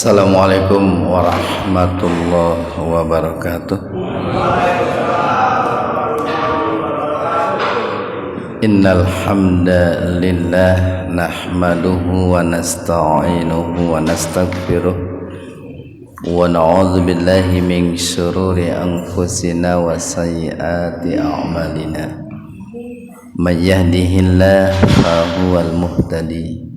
Assalamualaikum warahmatullahi wabarakatuh. Innal hamdalillah nahmaduhu wa nasta'inuhu wa nastaghfiruh wa na'udzu billahi min shururi anfusina wa sayyiati a'malina. May yahdihillahu fahuwal muhtadi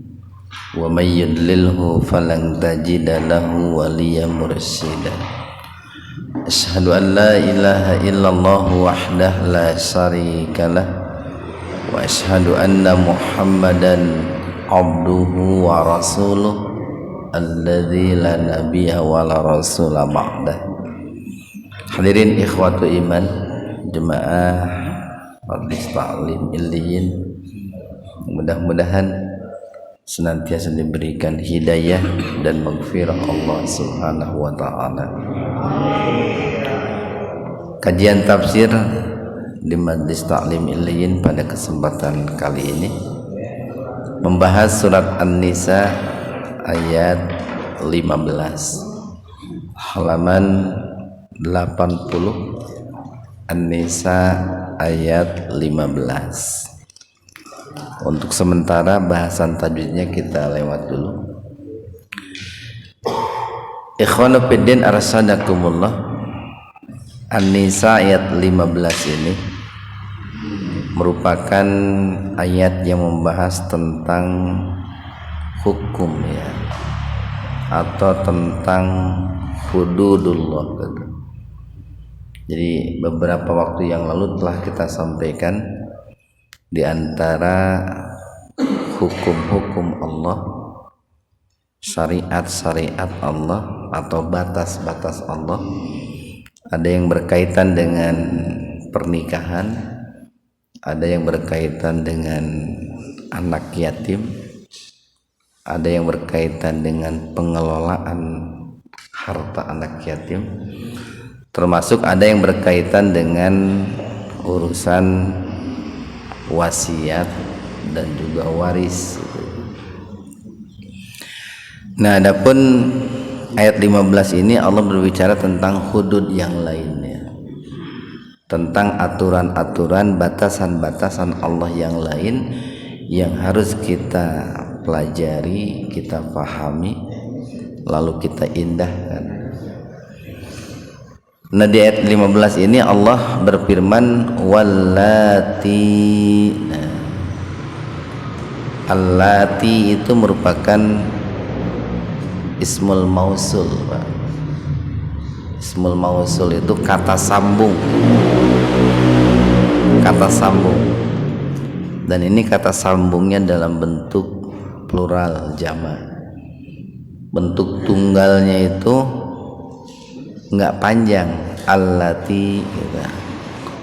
wa may yudlilhu falan tajida lahu waliyyan mursyida. Asyhadu an la ilaha illallah wahdahu la syarikalah wa asyhadu anna Muhammadan abduhu wa rasuluh alladzi la nabiyya wa la rasula ba'dah. Hadirin ikhwatu iman, jemaah Majlis Ta'lim Illiyin, mudah-mudahan senantiasa diberikan hidayah dan maghfirah Allah Subhanahu wa taala. Kajian tafsir di Majlis Ta'lim Illiyin pada kesempatan kali ini membahas surat An-Nisa ayat 15 halaman 80. An-Nisa ayat 15. Untuk sementara bahasan tajwidnya kita lewat dulu. Ikhwanu fiddin arsadakumullah. An-Nisa ayat 15 ini merupakan ayat yang membahas tentang hukum ya, atau tentang hududullah. Jadi beberapa waktu yang lalu telah kita sampaikan di antara hukum-hukum Allah, syariat-syariat Allah atau batas-batas Allah, ada yang berkaitan dengan pernikahan, ada yang berkaitan dengan anak yatim, ada yang berkaitan dengan pengelolaan harta anak yatim, termasuk ada yang berkaitan dengan urusan wasiat dan juga waris. Nah, adapun ayat 15 ini Allah berbicara tentang hudud yang lainnya, tentang aturan-aturan, batasan-batasan Allah yang lain yang harus kita pelajari, kita pahami, lalu kita indahkan. Nah, di ayat 15 ini Allah berfirman wallati. Nah, allati itu merupakan ismul mausul, Pak. Ismul mausul itu kata sambung. Kata sambung. Dan ini kata sambungnya dalam bentuk plural jamak. Bentuk tunggalnya itu enggak panjang, allati gitu.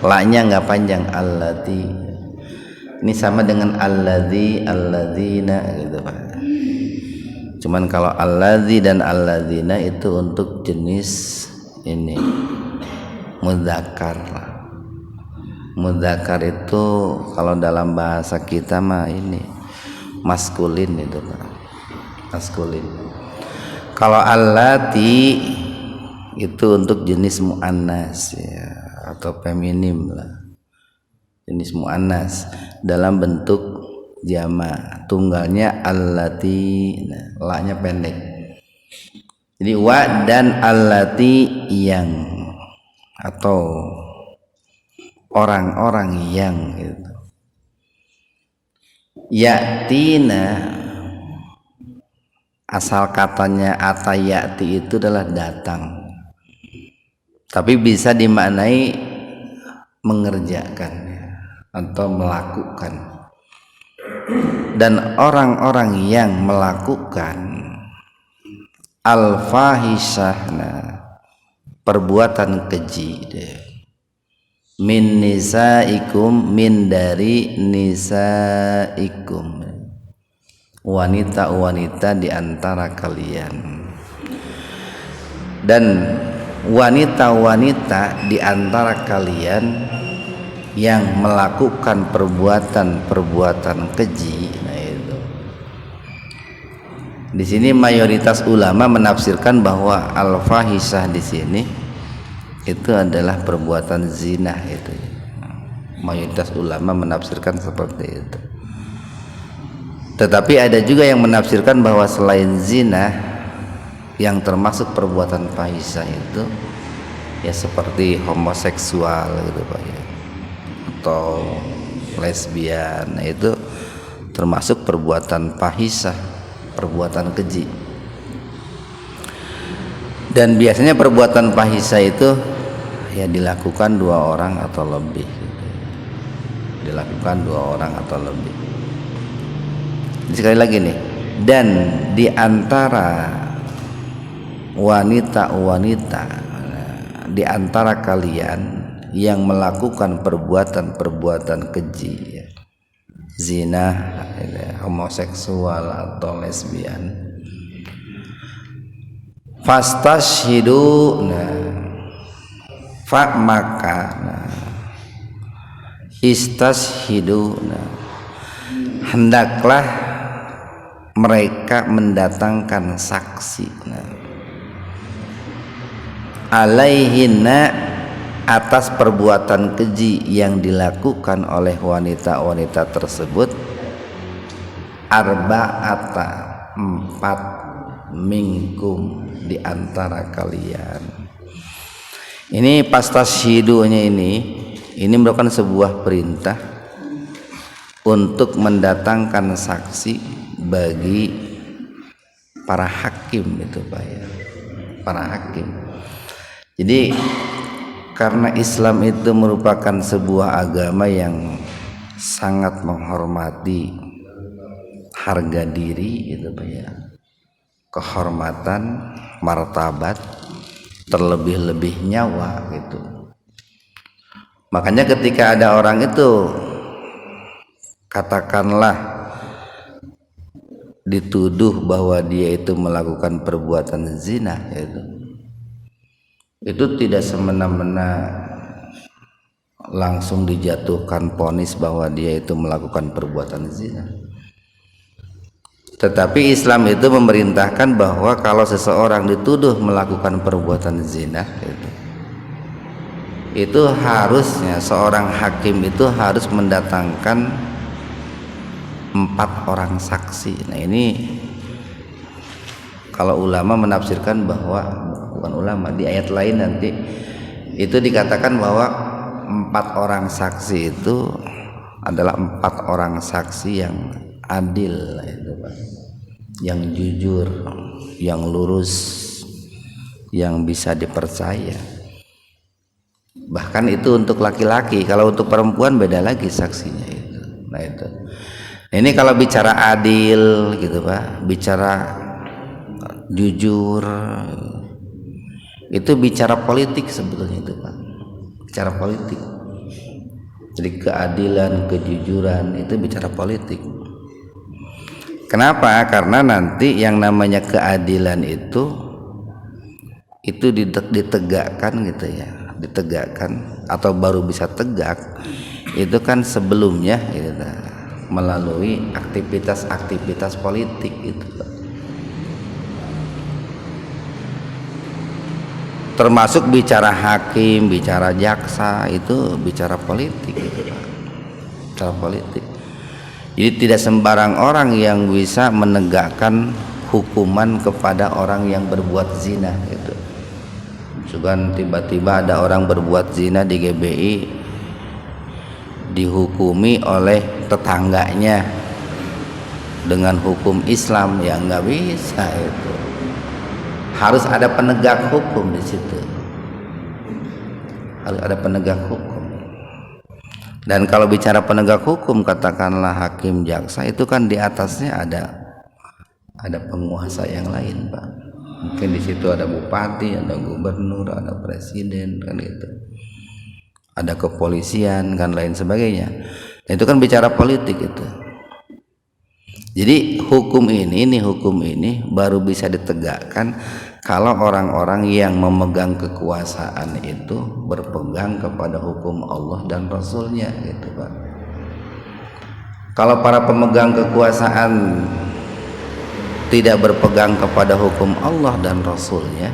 La-nya enggak panjang, allati. Ini sama dengan alladzi, alladzina gitu, Pak. Cuman kalau alladzi dan alladzina itu untuk jenis ini mudzakkar. Mudzakkar itu kalau dalam bahasa kita mah ini maskulin itu, Pak. Maskulin. Kalau allati itu untuk jenis muannas ya, atau feminim lah, jenis muannas dalam bentuk jamak, tunggalnya allati. Nah, la-nya pendek. Jadi wa dan allati yang, atau orang-orang yang gitu. Yatina, asal katanya atayati itu adalah datang, tapi bisa dimaknai mengerjakan atau melakukan. Dan orang-orang yang melakukan al-fahishah, perbuatan keji, min nisaikum, min dari nisaikum, wanita-wanita di antara kalian. Dan wanita-wanita di antara kalian yang melakukan perbuatan-perbuatan keji, nah itu Di sini mayoritas ulama menafsirkan bahwa al-fahisyah di sini itu adalah perbuatan zina itu. Mayoritas ulama menafsirkan seperti itu. Tetapi ada juga yang menafsirkan bahwa selain zina yang termasuk perbuatan fahisyah itu ya seperti homoseksual gitu Pak ya, atau lesbian, nah, itu termasuk perbuatan fahisyah, perbuatan keji. Dan biasanya perbuatan fahisyah itu ya dilakukan 2 orang atau lebih gitu. Dilakukan 2 orang atau lebih. Sekali lagi nih, dan di antara wanita-wanita di antara kalian yang melakukan perbuatan-perbuatan keji ya, zina, homoseksual atau lesbian, fastashhidu, maka istashhidu, hendaklah mereka mendatangkan saksi, alaihinna, atas perbuatan keji yang dilakukan oleh wanita-wanita tersebut, arba'ata, 4 minkum, di antara kalian. Ini pastashidunya ini merupakan sebuah perintah untuk mendatangkan saksi bagi para hakim itu Pak ya, para hakim. Jadi karena Islam itu merupakan sebuah agama yang sangat menghormati harga diri itu Pak ya, kehormatan, martabat, terlebih-lebih nyawa gitu. Makanya ketika ada orang itu katakanlah dituduh bahwa dia itu melakukan perbuatan zina, itu tidak semena-mena langsung dijatuhkan vonis bahwa dia itu melakukan perbuatan zina. Tetapi Islam itu memerintahkan bahwa kalau seseorang dituduh melakukan perbuatan zina, itu harusnya seorang hakim itu harus mendatangkan 4 orang saksi. Nah ini kalau ulama menafsirkan bahwa, bukan ulama, di ayat lain nanti itu dikatakan bahwa 4 orang saksi itu adalah 4 orang saksi yang adil itu Pak, yang jujur, yang lurus, yang bisa dipercaya. Bahkan itu untuk laki-laki, kalau untuk perempuan beda lagi saksinya itu. Nah itu. Ini kalau bicara adil gitu Pak, bicara jujur, itu bicara politik sebetulnya itu Pak, bicara politik. Jadi keadilan, kejujuran itu bicara politik. Kenapa? Karena nanti yang namanya keadilan itu ditegakkan gitu ya, ditegakkan atau baru bisa tegak itu kan sebelumnya gitu, melalui aktivitas-aktivitas politik itu, termasuk bicara hakim, bicara jaksa, itu bicara politik gitu, bicara politik. Jadi tidak sembarang orang yang bisa menegakkan hukuman kepada orang yang berbuat zina gitu. Sugan tiba-tiba ada orang berbuat zina di GBI dihukumi oleh tetangganya dengan hukum Islam, ya nggak bisa itu. Harus ada penegak hukum di situ. Harus ada penegak hukum. Dan kalau bicara penegak hukum, katakanlah hakim, jaksa, itu kan di atasnya ada penguasa yang lain Pak. Mungkin di situ ada bupati, ada gubernur, ada presiden kan gitu. Ada kepolisian kan lain sebagainya. Nah, itu kan bicara politik itu. Jadi hukum ini baru bisa ditegakkan kalau orang-orang yang memegang kekuasaan itu berpegang kepada hukum Allah dan Rasulnya gitu Pak. Kalau para pemegang kekuasaan tidak berpegang kepada hukum Allah dan Rasulnya,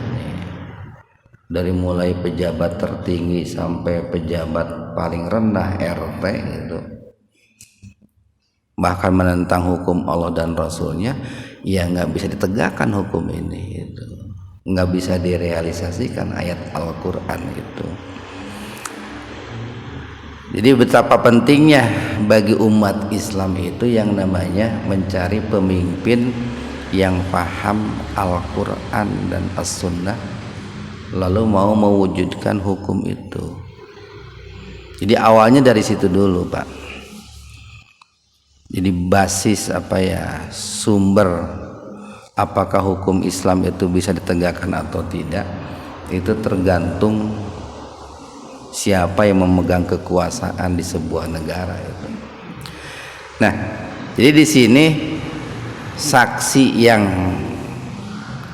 dari mulai pejabat tertinggi sampai pejabat paling rendah RT gitu, bahkan menentang hukum Allah dan Rasulnya, ya nggak bisa ditegakkan hukum ini gitu. Nggak bisa direalisasikan ayat Al-Quran itu. Jadi betapa pentingnya bagi umat Islam itu yang namanya mencari pemimpin yang paham Al-Quran dan As-Sunnah, lalu mau mewujudkan hukum itu. Jadi awalnya dari situ dulu, Pak. Jadi basis sumber apakah hukum Islam itu bisa ditegakkan atau tidak, itu tergantung siapa yang memegang kekuasaan di sebuah negara itu. Nah, jadi di sini saksi yang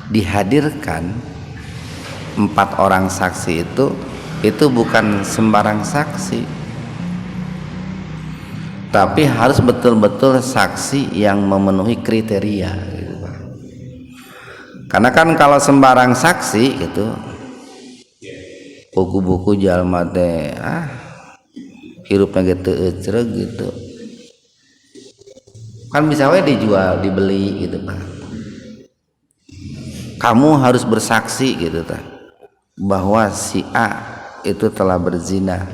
dihadirkan 4 orang saksi itu bukan sembarang saksi, tapi harus betul-betul saksi yang memenuhi kriteria gitu, Pak. Karena kan kalau sembarang saksi gitu, buku-buku jalma teh hirupna gitu ecreg gitu, kan bisa we dijual dibeli gitu, Pak. Kamu harus bersaksi gitu, Pak, bahwa si A itu telah berzina,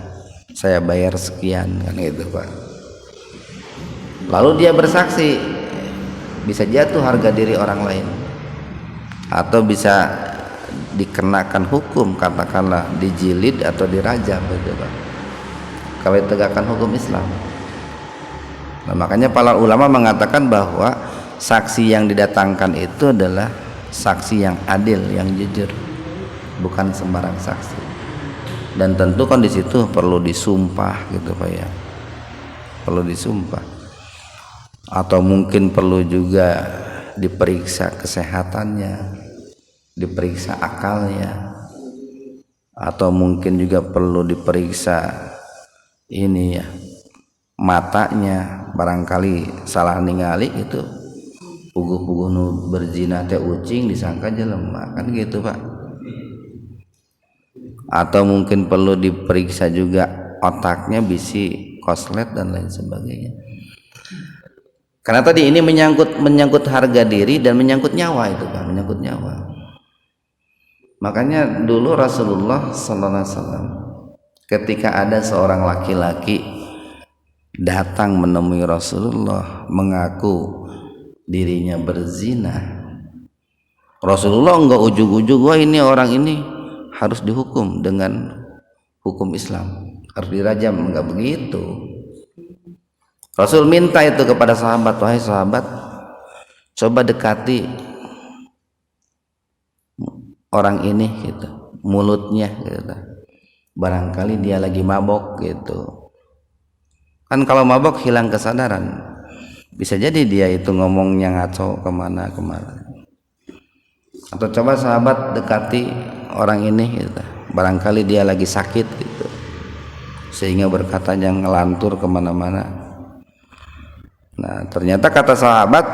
saya bayar sekian, kan gitu, Pak. Lalu dia bersaksi, bisa jatuh harga diri orang lain, atau bisa dikenakan hukum, katakanlah dijilid atau dirajam gitu, Pak, kalau ditegakkan hukum Islam. Nah, makanya para ulama mengatakan bahwa saksi yang didatangkan itu adalah saksi yang adil, yang jujur, bukan sembarang saksi. Dan tentu kan di situ perlu disumpah gitu, Pak, ya, perlu disumpah, atau mungkin perlu juga diperiksa kesehatannya, diperiksa akalnya, atau mungkin juga perlu diperiksa ini ya, matanya, barangkali salah ningali gitu, puguh-puguh nu berzina teh ucing disangka jelema, kan gitu, Pak. Atau mungkin perlu diperiksa juga otaknya, bisi koslet dan lain sebagainya. Karena tadi ini menyangkut harga diri dan menyangkut nyawa itu, Pak, menyangkut nyawa. Makanya dulu Rasulullah sallallahu alaihi wasallam ketika ada seorang laki-laki datang menemui Rasulullah mengaku dirinya berzina, Rasulullah enggak ujug-ujug, wah ini orang ini harus dihukum dengan hukum Islam, harus dirajam, enggak begitu. Rasul minta itu kepada sahabat, wahai sahabat, coba dekati orang ini gitu, mulutnya gitu, barangkali dia lagi mabok gitu. Kan kalau mabok hilang kesadaran, bisa jadi dia itu ngomongnya ngaco kemana-kemana. Atau coba sahabat dekati orang ini gitu, barangkali dia lagi sakit gitu, sehingga berkatanya ngelantur kemana-mana. Nah, ternyata kata sahabat,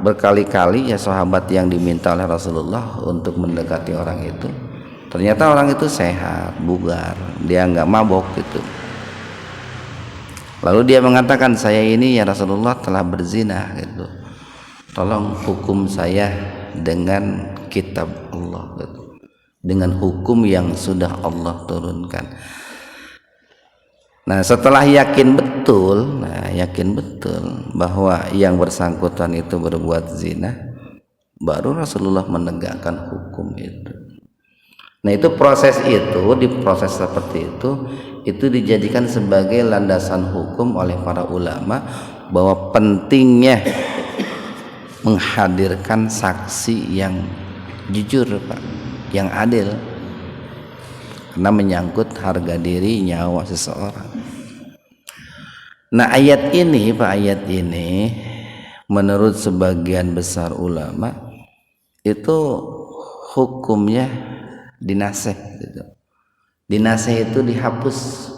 berkali-kali ya sahabat yang diminta oleh Rasulullah untuk mendekati orang itu, ternyata orang itu sehat, bugar, dia nggak mabok gitu. Lalu dia mengatakan, saya ini ya Rasulullah telah berzina gitu, tolong hukum saya dengan kitab Allah gitu, dengan hukum yang sudah Allah turunkan. Nah, setelah yakin betul bahwa yang bersangkutan itu berbuat zina, baru Rasulullah menegakkan hukum itu. Nah, itu proses itu, di proses seperti itu dijadikan sebagai landasan hukum oleh para ulama, bahwa pentingnya menghadirkan saksi yang jujur, Pak, yang adil, karena menyangkut harga diri, nyawa seseorang. Nah, ayat ini, Pak, ayat ini menurut sebagian besar ulama itu hukumnya dinaseh gitu. Dinaseh itu dihapus.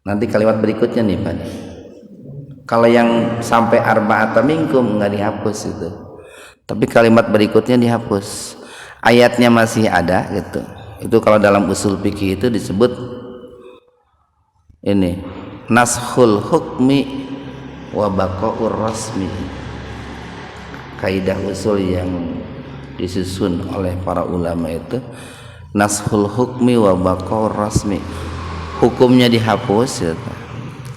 Nanti kalimat berikutnya nih, Pak. Kalau yang sampai arba'ata minkum nggak dihapus itu. tapi kalimat berikutnya dihapus, ayatnya masih ada gitu. Itu kalau dalam usul fikih itu disebut ini naskhul hukmi wa baqaur rasmi. Kaidah usul yang disusun oleh para ulama itu naskhul hukmi wa baqaur rasmi, hukumnya dihapus gitu,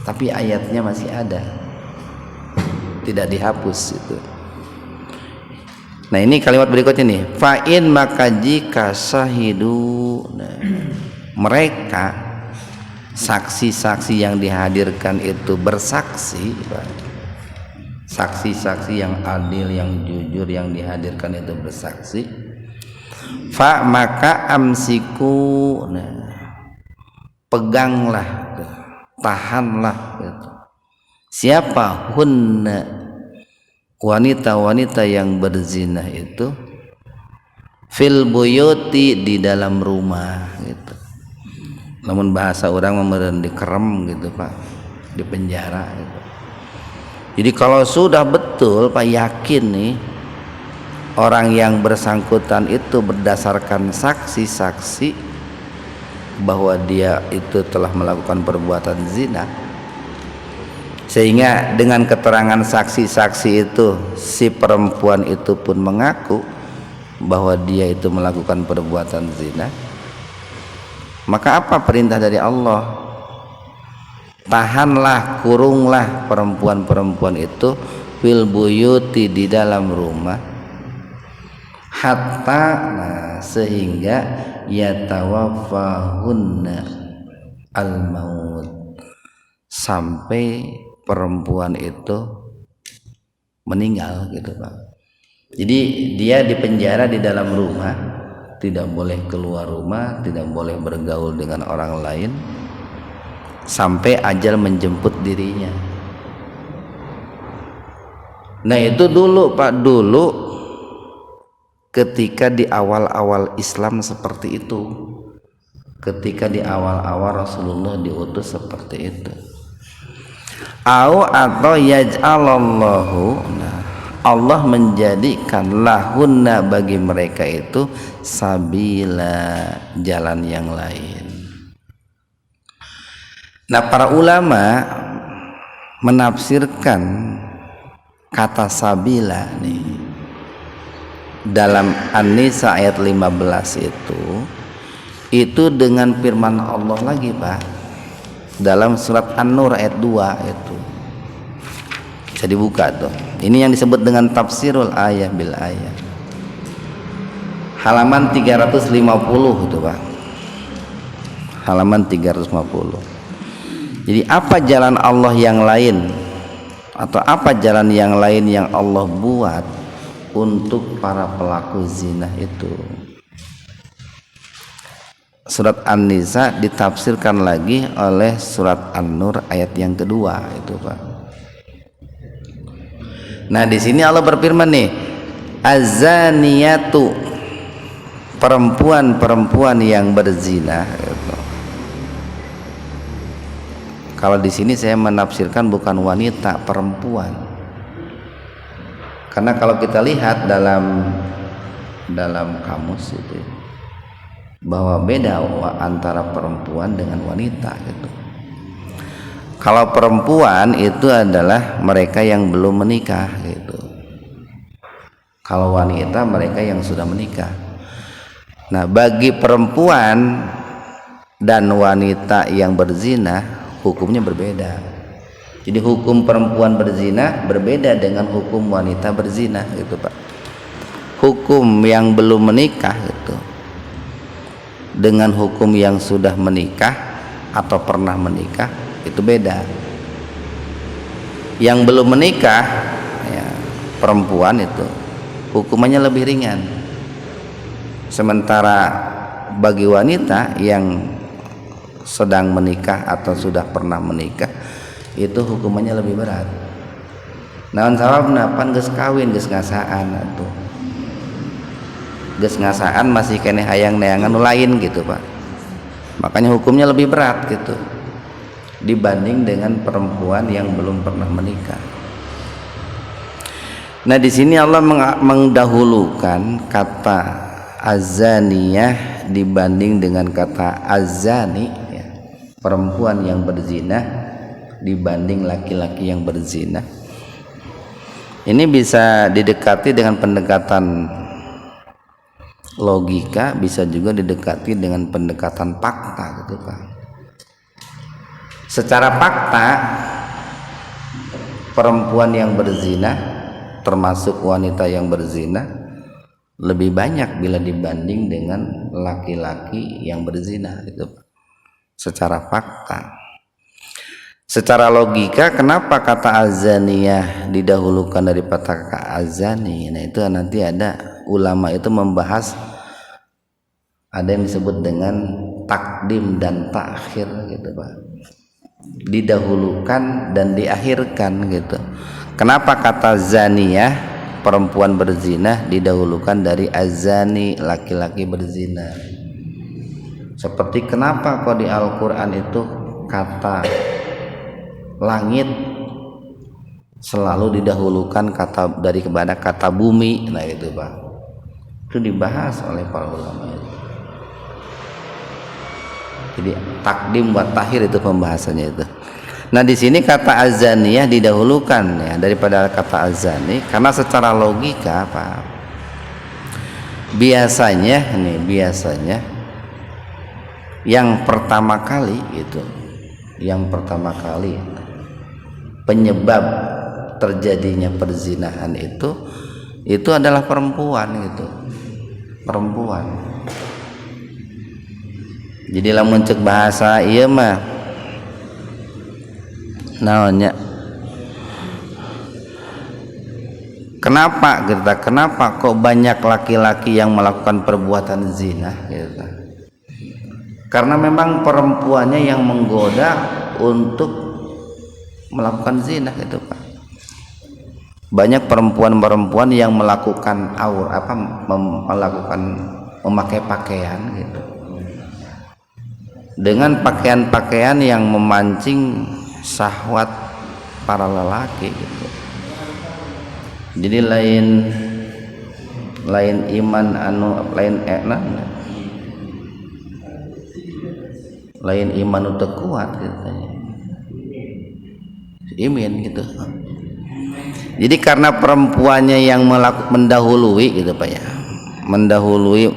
tapi ayatnya masih ada, tidak dihapus itu. Nah ini kalimat berikutnya nih, fa'in maka jika syahidu, nah, mereka saksi-saksi yang dihadirkan itu bersaksi, saksi-saksi yang adil, yang jujur yang dihadirkan itu bersaksi, fa maka amsiku, nah, peganglah, tahanlah gitu. Siapa hunna, wanita-wanita yang berzina itu, fil buyuti, di dalam rumah gitu. Namun bahasa orang memeran dikerem gitu Pak, di penjara gitu. Jadi kalau sudah betul Pak yakin nih orang yang bersangkutan itu berdasarkan saksi-saksi bahwa dia itu telah melakukan perbuatan zina, sehingga dengan keterangan saksi-saksi itu si perempuan itu pun mengaku bahwa dia itu melakukan perbuatan zina, maka apa perintah dari Allah? Tahanlah, kurunglah perempuan-perempuan itu fil buyuti, di dalam rumah, hatta, nah, sehingga yatawaffahunna al maut, sampai perempuan itu meninggal gitu Pak. Jadi dia dipenjara di dalam rumah, tidak boleh keluar rumah, tidak boleh bergaul dengan orang lain sampai ajal menjemput dirinya. Nah itu dulu Pak, dulu ketika di awal-awal Islam seperti itu, ketika di awal-awal Rasulullah diutus seperti itu. Atau yaj'alallahu, nah, Allah menjadikan lahunna, bagi mereka itu, sabila, jalan yang lain. Nah para ulama menafsirkan kata sabila nih dalam An-Nisa ayat 15 itu dengan firman Allah lagi Pak, dalam surat An-Nur ayat 2 itu. Bisa dibuka tuh. Ini yang disebut dengan tafsirul ayah bil ayah. Halaman 350 itu Pak. Halaman 350. Jadi apa jalan Allah yang lain, atau apa jalan yang lain yang Allah buat untuk para pelaku zina itu? Surat An-Nisa ditafsirkan lagi oleh surat An-Nur ayat yang kedua itu Pak. Nah di sini Allah berfirman nih, azaniyatu, perempuan-perempuan yang berzina gitu. Kalau di sini saya menafsirkan bukan wanita, perempuan. Karena kalau kita lihat dalam kamus itu bahwa beda antara perempuan dengan wanita gitu. Kalau perempuan itu adalah mereka yang belum menikah gitu. Kalau wanita mereka yang sudah menikah. Nah, bagi perempuan dan wanita yang berzina hukumnya berbeda. Jadi hukum perempuan berzina berbeda dengan hukum wanita berzina gitu Pak. Hukum yang belum menikah gitu dengan hukum yang sudah menikah atau pernah menikah itu beda. Yang belum menikah ya, perempuan itu hukumannya lebih ringan, sementara bagi wanita yang sedang menikah atau sudah pernah menikah itu hukumannya lebih berat. Naon sababna pan geus kawin geus ngasaan atuh. Geus ngasaan masih keneh hayang neangan nu lain gitu Pak. Makanya hukumnya lebih berat gitu dibanding dengan perempuan yang belum pernah menikah. Nah di sini Allah mendahulukan kata azaniyah dibanding dengan kata azani, ya, perempuan yang berzina dibanding laki-laki yang berzina. Ini bisa didekati dengan pendekatan logika, bisa juga didekati dengan pendekatan fakta gitu Pak. Secara fakta perempuan yang berzina termasuk wanita yang berzina lebih banyak bila dibanding dengan laki-laki yang berzina itu secara fakta. Secara logika kenapa kata azaniyah didahulukan daripada kata azani? Nah itu nanti ada ulama itu membahas, ada yang disebut dengan takdim dan takhir gitu Pak, didahulukan dan diakhirkan gitu. Kenapa kata zaniyah perempuan berzina didahulukan dari azani laki-laki berzina? Seperti kenapa kok di Al-Quran itu kata langit selalu didahulukan kata daripada kata bumi? Nah itu Pak, itu dibahas oleh para ulama itu. Jadi takdim wa takhir itu pembahasannya itu. Nah di sini kata azaniyah didahulukan ya daripada kata azani karena secara logika Pak, biasanya yang pertama kali penyebab terjadinya perzinahan itu adalah perempuan gitu, perempuan. Jadi lamun cek bahasa ieu mah naonnya, kenapa kok banyak laki-laki yang melakukan perbuatan zina gitu. Karena memang perempuannya yang menggoda untuk melakukan zina gitu Pak. Banyak perempuan-perempuan yang melakukan melakukan memakai pakaian gitu, dengan pakaian-pakaian yang memancing syahwat para lelaki gitu. Jadi lain iman lain iman itu kuat katanya, iman gitu. Jadi karena perempuannya yang mendahului gitu Pak ya, mendahului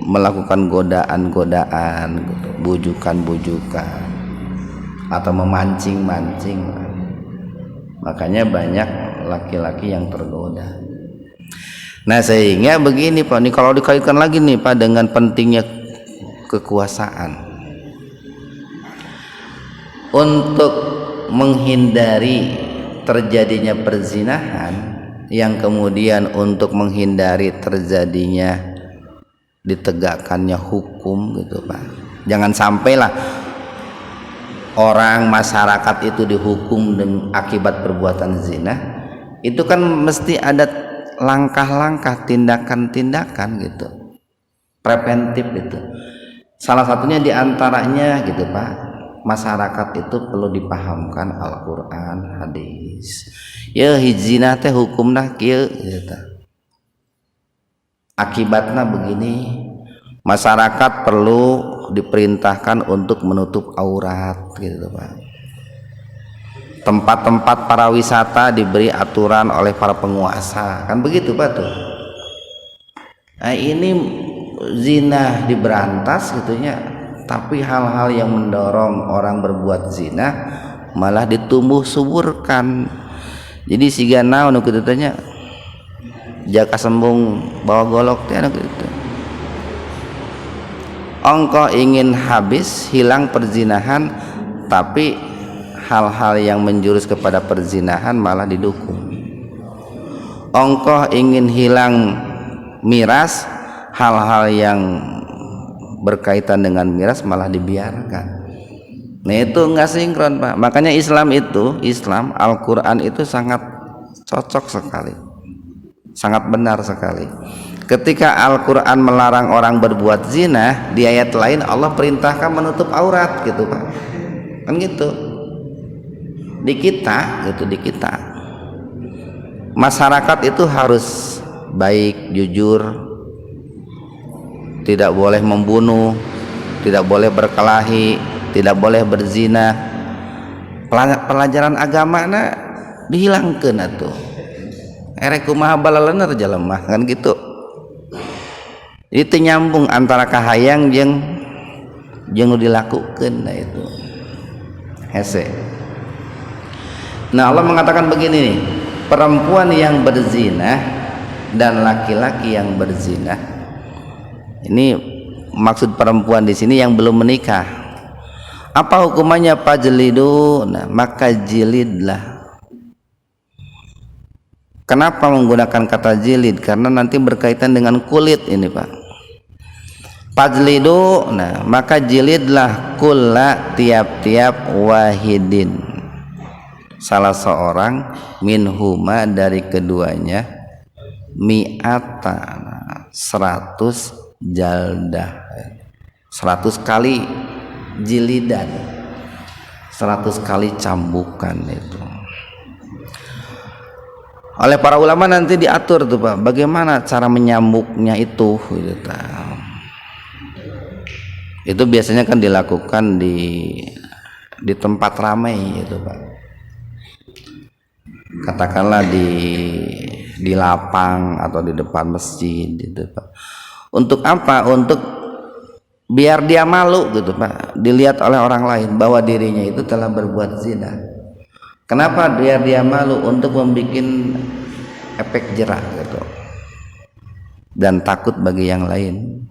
melakukan godaan-godaan gitu, bujukan-bujukan atau memancing-mancing, makanya banyak laki-laki yang tergoda. Nah sehingga begini Pak, ini kalau dikaitkan lagi nih Pak dengan pentingnya kekuasaan untuk menghindari terjadinya perzinahan, yang kemudian untuk menghindari terjadinya ditegakkannya hukum gitu Pak. Jangan sampailah orang masyarakat itu dihukum dengan akibat perbuatan zina. Itu kan mesti ada langkah-langkah, tindakan-tindakan gitu, preventif itu. Salah satunya diantaranya gitu Pak, masyarakat itu perlu dipahamkan Al-Quran, hadis. Ya hijzina teh hukumna kieu gitu. Akibatnya begini, masyarakat perlu diperintahkan untuk menutup aurat gitu Pak. Tempat-tempat para wisata diberi aturan oleh para penguasa, kan begitu Pak tuh. Nah ini zina diberantas gitunya, tapi hal-hal yang mendorong orang berbuat zina malah ditumbuh suburkan. Jadi siga naon kitu tanya jaka sembung bawa golok teh gitu. Engkau ingin habis hilang perzinahan, tapi hal-hal yang menjurus kepada perzinahan malah didukung. Engkau ingin hilang miras, hal-hal yang berkaitan dengan miras malah dibiarkan. Nah itu enggak sinkron Pak. Makanya Islam Al-Quran itu sangat cocok sekali, sangat benar sekali. Ketika Al-Quran melarang orang berbuat zina, di ayat lain Allah perintahkan menutup aurat gitu Pak. Kan gitu. Di kita masyarakat itu harus baik, jujur, tidak boleh membunuh, tidak boleh berkelahi, tidak boleh berzina. Pelajaran agama dihilangkan atuh. Erek kumaha balaleuneur jelema kan gitu. Itu nyambung antara kahayang jeung dilakukan itu hese. Nah Allah mengatakan begini nih, perempuan yang berzina dan laki-laki yang berzina. Ini maksud perempuan di sini yang belum menikah. Apa hukumannya? Fajlidu, nah, maka jilidlah. Kenapa menggunakan kata jilid? Karena nanti berkaitan dengan kulit ini Pak. Fajlidu, nah maka jilidlah kulla tiap-tiap wahidin, salah seorang minhuma dari keduanya, mi'ata, 100 jaldah, 100 kali jilidan, 100 kali cambukan itu. Oleh para ulama nanti diatur tuh Pak, bagaimana cara menyambuknya itu gitu. Itu biasanya kan dilakukan di tempat ramai gitu Pak. Katakanlah di lapang atau di depan masjid gitu Pak. Untuk apa? Untuk biar dia malu gitu Pak, dilihat oleh orang lain bahwa dirinya itu telah berbuat zina. Kenapa? Biar dia malu, untuk membuat efek jerah gitu, dan takut bagi yang lain.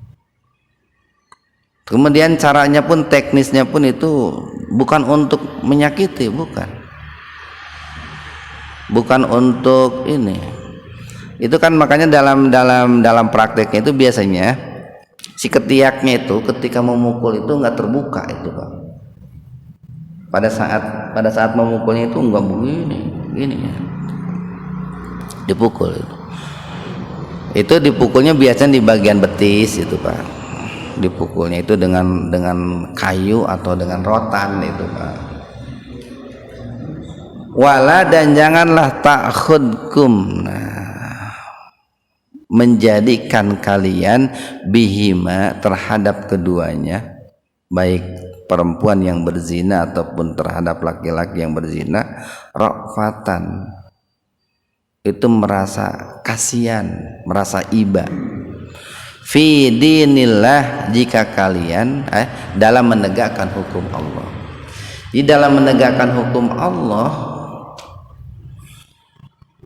Kemudian caranya pun, teknisnya pun itu bukan untuk menyakiti, bukan untuk ini. Itu kan makanya dalam prakteknya itu biasanya si ketiaknya itu ketika memukul itu nggak terbuka itu Pak. Pada saat memukulnya itu nggak begini ya. Dipukul itu dipukulnya biasanya di bagian betis itu Pak. Dipukulnya itu dengan kayu atau dengan rotan itu Pak. Wala, dan janganlah ta'khudkum, menjadikan kalian bihima, terhadap keduanya, baik perempuan yang berzina ataupun terhadap laki-laki yang berzina, ra'fatan, itu merasa kasihan, merasa iba, fi dinillah, jika kalian dalam menegakkan hukum Allah. Di dalam menegakkan hukum Allah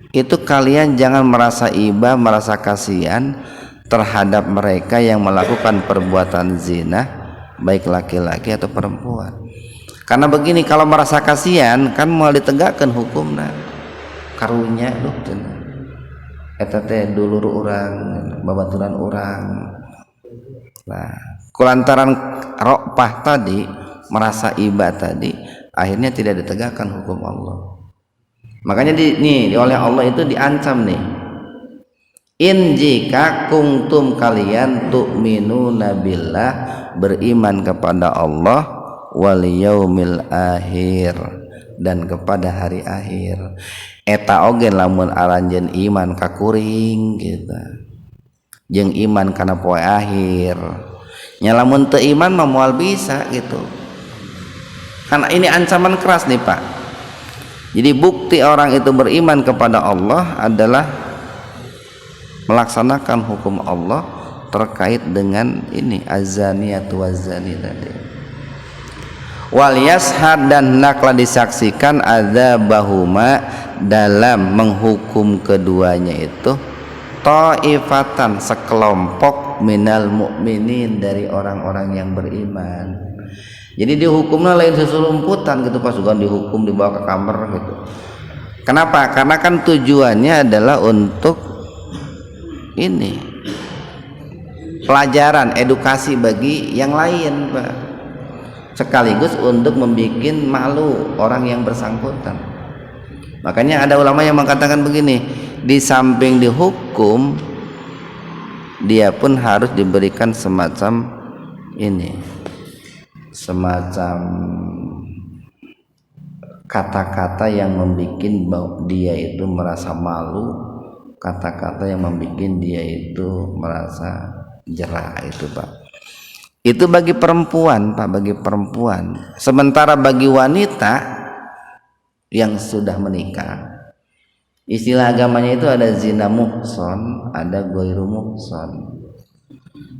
itu kalian jangan merasa iba, merasa kasihan terhadap mereka yang melakukan perbuatan zina, baik laki-laki atau perempuan. Karena begini, kalau merasa kasihan kan mau ditegakkan hukumna karunya eta teh dulur urang, babaturan urang. Nah, kulantaran rokpah tadi, merasa iba tadi, akhirnya tidak ditegakkan hukum Allah. Makanya oleh Allah itu diancam nih, in jika kuntum, kalian tu'minuna billah, beriman kepada Allah, wal yaumil akhir, dan kepada hari akhir. Eta oge lamun aranjeun iman kakuring gitu, jeung iman kana poe akhir. Nya lamun teu iman mah moal bisa gitu. Karena ini ancaman keras nih Pak. Jadi bukti orang itu beriman kepada Allah adalah melaksanakan hukum Allah terkait dengan ini, azaniyatu wazani tadi. Wal yashhad, dan hendaklah disaksikan adzabahuma, dalam menghukum keduanya itu, taifatan, sekelompok, minal mu'minin, dari orang-orang yang beriman. Jadi dihukumnya lain seselumputan gitu pas juga dihukum dibawa ke kamar gitu. Kenapa? Karena kan tujuannya adalah untuk ini, pelajaran, edukasi bagi yang lain Pak, sekaligus untuk membuat malu orang yang bersangkutan. Makanya ada ulama yang mengatakan begini, di samping dihukum, dia pun harus diberikan semacam ini, semacam kata-kata yang membuat dia itu merasa malu, kata-kata yang membuat dia itu merasa jera itu Pak. Itu bagi perempuan Pak, bagi perempuan. Sementara bagi wanita yang sudah menikah, istilah agamanya itu ada zina muhson, ada ghairu muhson.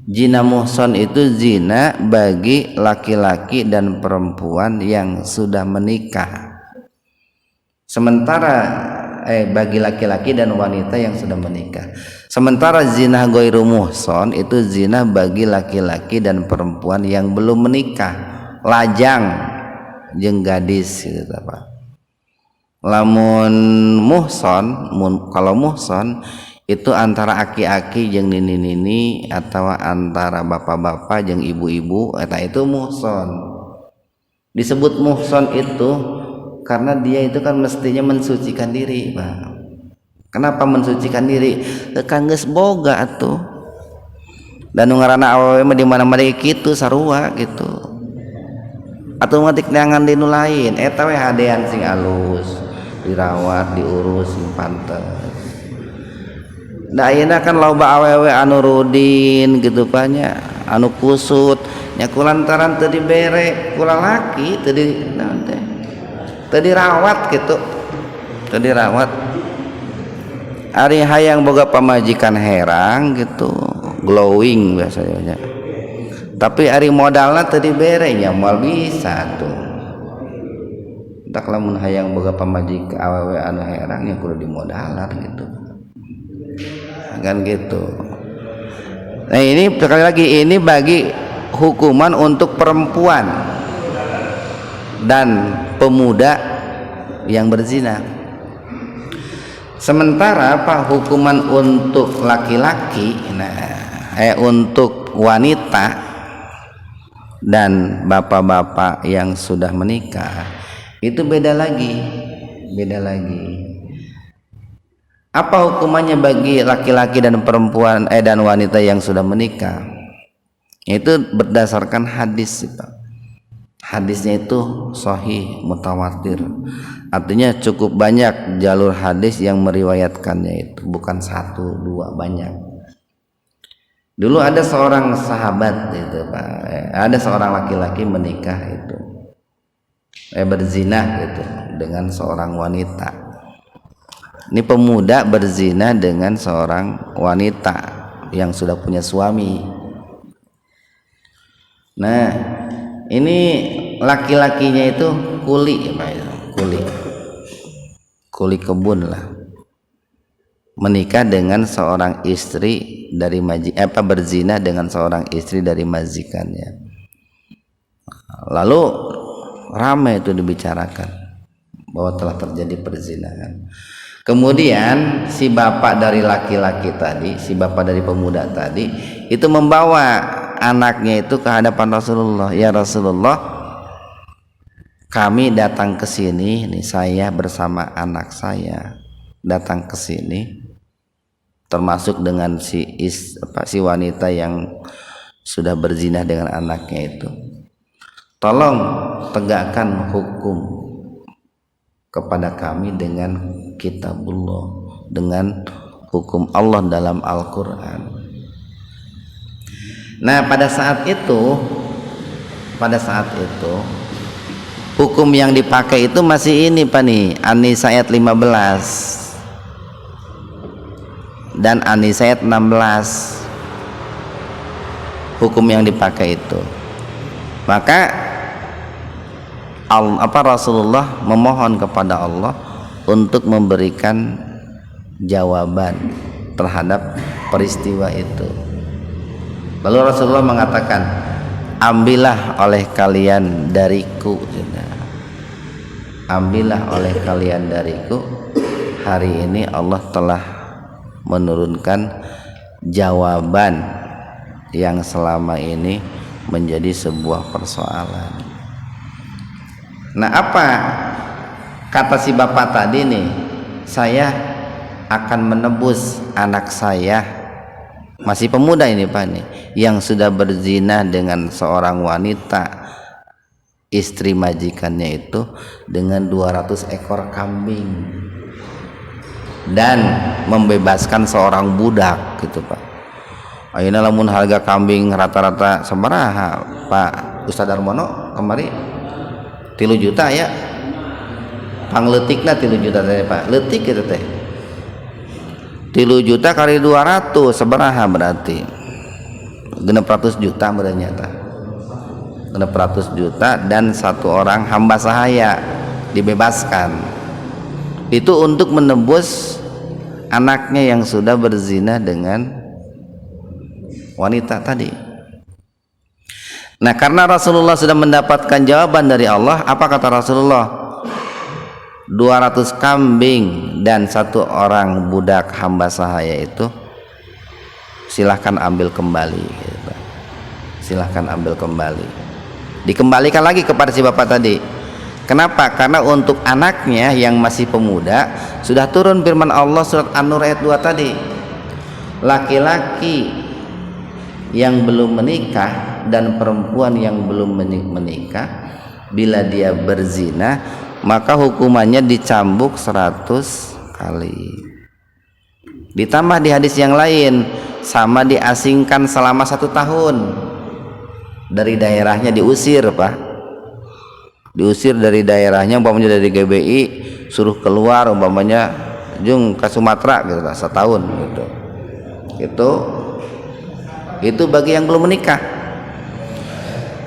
Zina muhson itu zina bagi laki-laki dan perempuan yang sudah menikah. Sementara bagi laki-laki dan wanita yang sudah menikah. Sementara zina ghairu muhson itu zina bagi laki-laki dan perempuan yang belum menikah, lajang jeung gadis gitu Pak. Lamun muhson, kalau muhson itu antara aki-aki jeung nini-nini atau antara bapak-bapak jeung ibu-ibu, eta itu muhson. Disebut muhson itu karena dia itu kan mestinya mensucikan diri Pak. Kenapa mensucikan diri? Kan geus boga atuh. Dan nu ngaranna awewe mah di mana-mana kitu sarua gitu. Atuh matik neangan di nu lain, eta we hadean sing alus, dirawat, diurus sing pantes. Da ayeuna kan loba awewe anu rudin gitu banyak, anu kusut nya kulantaran teu dibere ku lalaki, teu di naon teh. Teu dirawat gitu. Teu dirawat. Ari hayang boga pamajikan herang gitu, glowing biasanya. Tapi ari modalna teu dibere nya moal bisa tuh. Tak lamun hayang boga pamajikan awewe anu herang nya kudu dimodalan gitu. Kan gitu. Nah ini sekali lagi ini bagi hukuman untuk perempuan dan pemuda yang berzina. Sementara apa hukuman untuk laki-laki, untuk wanita dan bapak-bapak yang sudah menikah itu beda lagi. Apa hukumannya bagi laki-laki dan perempuan dan wanita yang sudah menikah? Itu berdasarkan hadis Pak. Hadisnya itu sahih mutawatir, artinya cukup banyak jalur hadis yang meriwayatkannya, itu bukan satu dua, banyak. Dulu ada seorang sahabat itu Pak, ada seorang laki-laki menikah itu berzina gitu dengan seorang wanita. Ini pemuda berzina dengan seorang wanita yang sudah punya suami. Nah ini laki-lakinya itu kuli Pak, kuli kebun lah, menikah dengan seorang istri dari berzina dengan seorang istri dari majikannya. Lalu ramai itu dibicarakan bahwa telah terjadi perzinahan. Kemudian si bapak dari laki-laki tadi, si bapak dari pemuda tadi itu membawa anaknya itu ke hadapan Rasulullah. Ya Rasulullah, kami datang ke sini nih, saya bersama anak saya datang ke sini, termasuk dengan si wanita yang sudah berzina dengan anaknya itu. Tolong tegakkan hukum kepada kami dengan kitabullah, dengan hukum Allah dalam Al-Quran. Nah pada saat itu hukum yang dipakai itu masih ini Pak nih, An-Nisa ayat 15 dan An-Nisa ayat 16 hukum yang dipakai itu. Maka Rasulullah memohon kepada Allah untuk memberikan jawaban terhadap peristiwa itu. Lalu Rasulullah mengatakan, ambillah oleh kalian dariku, ambillah oleh kalian dariku, hari ini Allah telah menurunkan jawaban yang selama ini menjadi sebuah persoalan. Nah apa kata si bapak tadi nih, saya akan menebus anak saya, masih pemuda ini Pak nih, yang sudah berzina dengan seorang wanita istri majikannya itu dengan 200 ekor kambing dan membebaskan seorang budak gitu Pak. Ayeuna lamun harga kambing rata-rata sabaraha Pak Ustaz Darmono kemari 3 juta ya pangletikna 3 juta teh Pak letik gitu teh 3 juta kali 200 sabaraha berarti 600 juta berarti tah 600 juta dan satu orang hamba sahaya dibebaskan itu untuk menebus anaknya yang sudah berzina dengan wanita tadi. Nah karena Rasulullah sudah mendapatkan jawaban dari Allah, apa kata Rasulullah? 200 kambing dan satu orang budak hamba sahaya itu silahkan ambil kembali gitu. Silahkan ambil kembali, dikembalikan lagi kepada si bapak tadi. Kenapa? Karena untuk anaknya yang masih pemuda sudah turun firman Allah surat An-Nur ayat 2 tadi, laki-laki yang belum menikah dan perempuan yang belum menikah bila dia berzina maka hukumannya dicambuk 100 kali. Ditambah di hadis yang lain sama diasingkan selama 1 tahun dari daerahnya, diusir Pak, diusir dari daerahnya, umpamanya dari GBI suruh keluar umpamanya jung ke Sumatera gitu lah, 1 tahun gitu. Itu bagi yang belum menikah.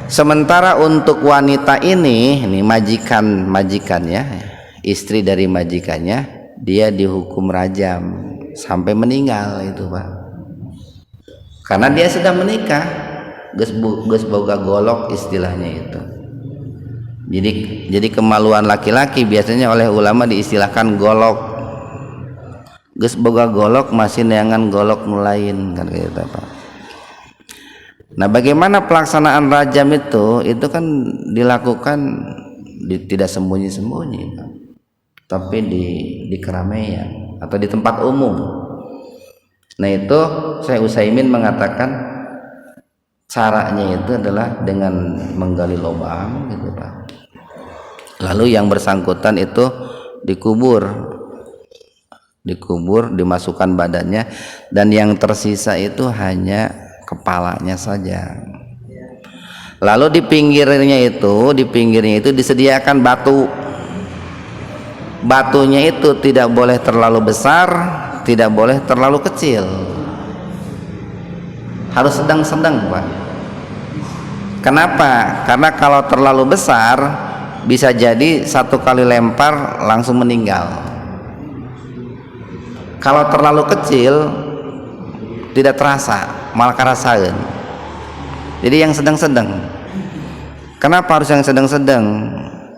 Sementara untuk wanita ini majikannya, istri dari majikannya, dia dihukum rajam sampai meninggal itu Pak. Karena dia sudah menikah, geus boga golok istilahnya itu. Jadi kemaluan laki-laki biasanya oleh ulama diistilahkan golok. Geus boga golok masih neangan golok nulain kan gitu Pak. Nah bagaimana pelaksanaan rajam itu kan dilakukan tidak sembunyi-sembunyi tapi di keramaian atau di tempat umum. Nah itu Syekh Utsaimin mengatakan caranya itu adalah dengan menggali lubang gitu Pak, lalu yang bersangkutan itu dikubur, dimasukkan badannya, dan yang tersisa itu hanya kepalanya saja. Lalu di pinggirnya itu disediakan batunya itu tidak boleh terlalu besar, tidak boleh terlalu kecil, harus sedang-sedang Pak. Kenapa? Karena kalau terlalu besar bisa jadi 1 kali lempar langsung meninggal. Kalau terlalu kecil tidak terasa, malah karasaeun. Jadi yang sedang-sedang. Kenapa harus yang sedang-sedang?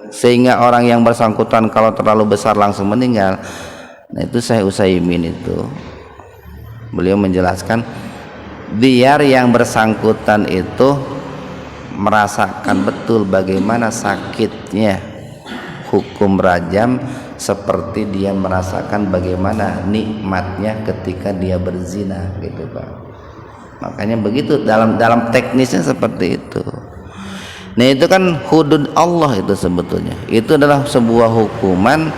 Sehingga orang yang bersangkutan kalau terlalu besar langsung meninggal. Nah itu Syekh Utsaimin itu beliau menjelaskan biar yang bersangkutan itu merasakan betul bagaimana sakitnya hukum rajam, seperti dia merasakan bagaimana nikmatnya ketika dia berzina gitu Pak. Makanya begitu dalam teknisnya seperti itu. Nah itu kan hudud Allah itu sebetulnya. Itu adalah sebuah hukuman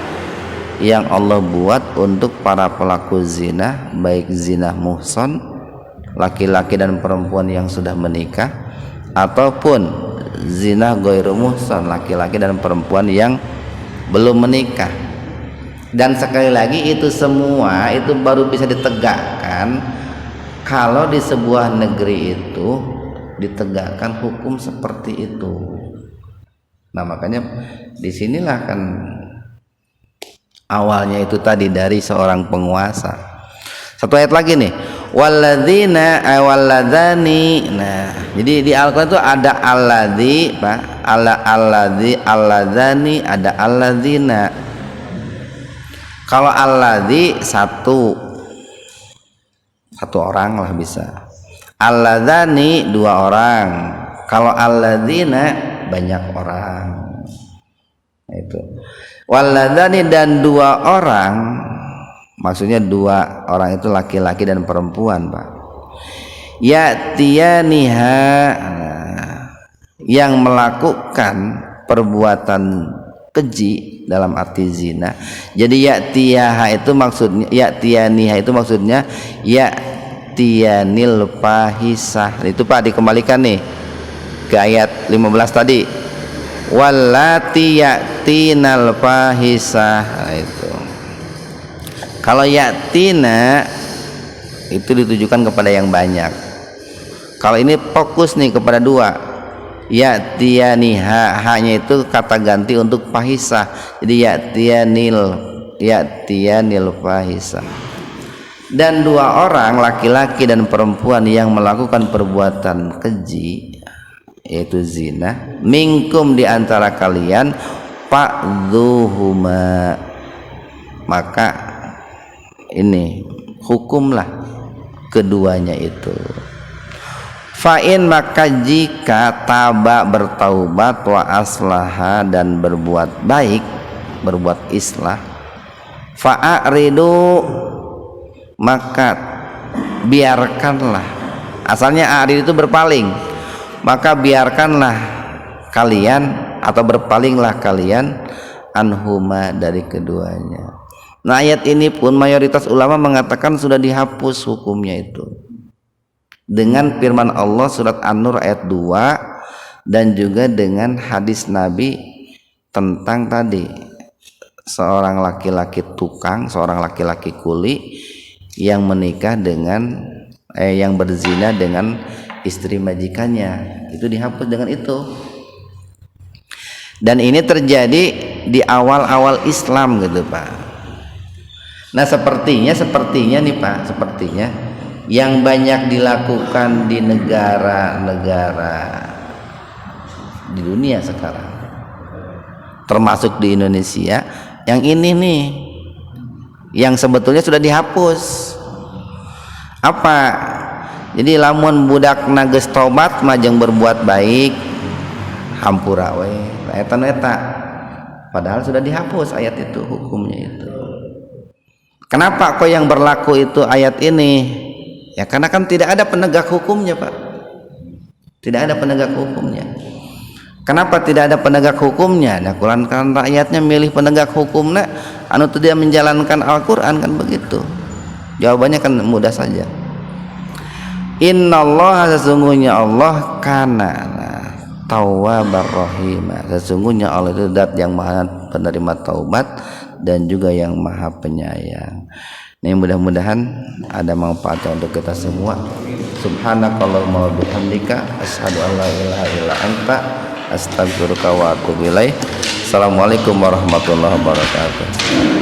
yang Allah buat untuk para pelaku zina, baik zina muhsan, laki-laki dan perempuan yang sudah menikah, ataupun zina ghairu muhsan, laki-laki dan perempuan yang belum menikah. Dan sekali lagi itu semua itu baru bisa ditegakkan kalau di sebuah negeri itu ditegakkan hukum seperti itu. Nah makanya disinilah kan awalnya itu tadi dari seorang penguasa. Satu ayat lagi nih, walladzina awalladzani. Nah jadi di Al-Quran itu ada alladzi Pak, alladzani, ada alladzina. Kalau alladzi satu orang lah bisa, alladzani 2 orang, kalau alladzina banyak orang. Nah, itu walladzani dan 2 orang, maksudnya 2 orang itu laki-laki dan perempuan Pak. Ya tiyaniha, yang melakukan perbuatan keji dalam arti zina. Jadi ya'tiyaha itu maksudnya, ya'tiyaniha itu maksudnya ya'tiyanil fahisah. Itu Pak dikembalikan nih ke ayat 15 tadi. Wallati ya'tinal fahisah. Nah, itu. Kalau ya'tina itu ditujukan kepada yang banyak. Kalau ini fokus nih kepada dua. Ya'tiyaniha, hanya itu kata ganti untuk fahisah. Jadi ya'tiyanil fahisah. Dan dua orang laki-laki dan perempuan yang melakukan perbuatan keji yaitu zina, minkum di antara kalian, fa'dhuhuma, maka ini hukumlah keduanya itu. Fa'in, maka jika taba bertaubat, wa aslaha dan berbuat baik, berbuat islah, fa'aridu, maka biarkanlah, asalnya arid itu berpaling, maka biarkanlah kalian atau berpalinglah kalian anhuma dari keduanya. Nah, ayat ini pun mayoritas ulama mengatakan sudah dihapus hukumnya itu dengan firman Allah surat An-Nur ayat 2 dan juga dengan hadis Nabi tentang tadi seorang laki-laki tukang, seorang laki-laki kuli yang menikah dengan yang berzina dengan istri majikannya, itu dihapus dengan itu. Dan ini terjadi di awal-awal Islam gitu Pak. Nah sepertinya nih Pak, sepertinya yang banyak dilakukan di negara-negara di dunia sekarang, termasuk di Indonesia, yang ini nih yang sebetulnya sudah dihapus. Apa? Jadi lamun budak nages tobat majeng berbuat baik hampura we eta padahal sudah dihapus ayat itu, hukumnya itu. Kenapa kok yang berlaku itu ayat ini? Ya karena kan tidak ada penegak hukumnya Pak, tidak ada penegak hukumnya. Kenapa tidak ada penegak hukumnya? Nah kan rakyatnya milih penegak hukumnya anu tidak menjalankan Al-Quran, kan begitu. Jawabannya kan mudah saja. Innallaha, sesungguhnya Allah, kana tawwabar rahim, sesungguhnya Allah itu zat yang maha penerima taubat dan juga yang maha penyayang. Ini mudah-mudahan ada manfaatnya untuk kita semua. Subhanakallahumma wa bihamdika asyhadu an la ilaha illa anta astaghfiruka wa atubu ilaik. Assalamualaikum warahmatullahi wabarakatuh.